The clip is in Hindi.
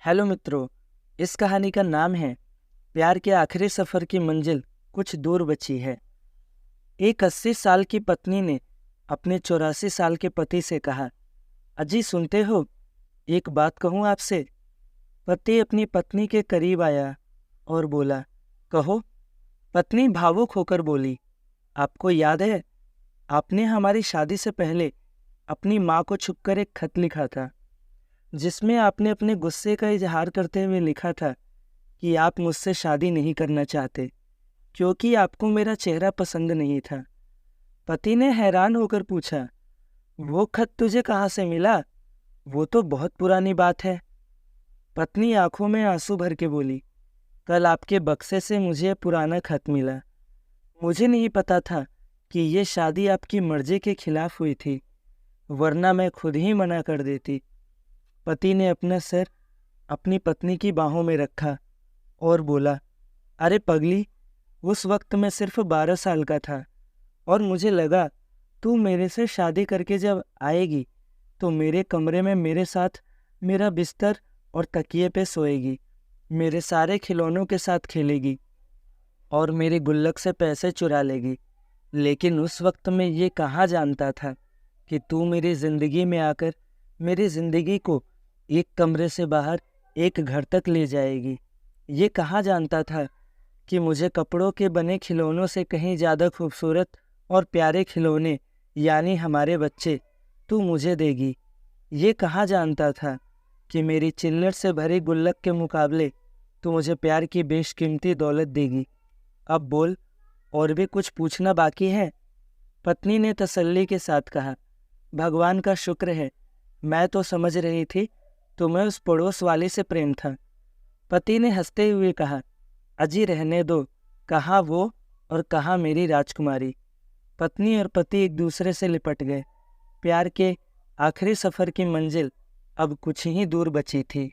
हेलो मित्रों, इस कहानी का नाम है प्यार के आखिरी सफ़र की मंजिल कुछ दूर बची है। एक 80 साल की पत्नी ने अपने 84 साल के पति से कहा, अजी सुनते हो, एक बात कहूँ आपसे। पति अपनी पत्नी के करीब आया और बोला, कहो। पत्नी भावुक होकर बोली, आपको याद है, आपने हमारी शादी से पहले अपनी माँ को छुपकर एक खत लिखा था, जिसमें आपने अपने गुस्से का इजहार करते हुए लिखा था कि आप मुझसे शादी नहीं करना चाहते क्योंकि आपको मेरा चेहरा पसंद नहीं था। पति ने हैरान होकर पूछा, वो खत तुझे कहाँ से मिला? वो तो बहुत पुरानी बात है। पत्नी आंखों में आंसू भर के बोली, कल आपके बक्से से मुझे पुराना खत मिला। मुझे नहीं पता था कि ये शादी आपकी मर्जी के खिलाफ हुई थी, वरना मैं खुद ही मना कर देती। पति ने अपना सर अपनी पत्नी की बाहों में रखा और बोला, अरे पगली, उस वक्त मैं सिर्फ 12 साल का था और मुझे लगा तू मेरे से शादी करके जब आएगी तो मेरे कमरे में मेरे साथ मेरा बिस्तर और तकिए पे सोएगी, मेरे सारे खिलौनों के साथ खेलेगी और मेरे गुल्लक से पैसे चुरा लेगी। लेकिन उस वक्त मैं ये कहाँ जानता था कि तू मेरी ज़िंदगी में आकर मेरी ज़िंदगी को एक कमरे से बाहर एक घर तक ले जाएगी। ये कहाँ जानता था कि मुझे कपड़ों के बने खिलौनों से कहीं ज़्यादा खूबसूरत और प्यारे खिलौने यानी हमारे बच्चे तू मुझे देगी। ये कहाँ जानता था कि मेरी चिल्लर से भरी गुल्लक के मुकाबले तू मुझे प्यार की बेशकीमती दौलत देगी। अब बोल, और भी कुछ पूछना बाकी है? पत्नी ने तसल्ली के साथ कहा, भगवान का शुक्र है, मैं तो समझ रही थी तुम्हें उस पड़ोस वाले से प्रेम था। पति ने हंसते हुए कहा, अजी रहने दो, कहाँ वो और कहाँ मेरी राजकुमारी। पत्नी और पति एक दूसरे से लिपट गए। प्यार के आखिरी सफ़र की मंजिल अब कुछ ही दूर बची थी।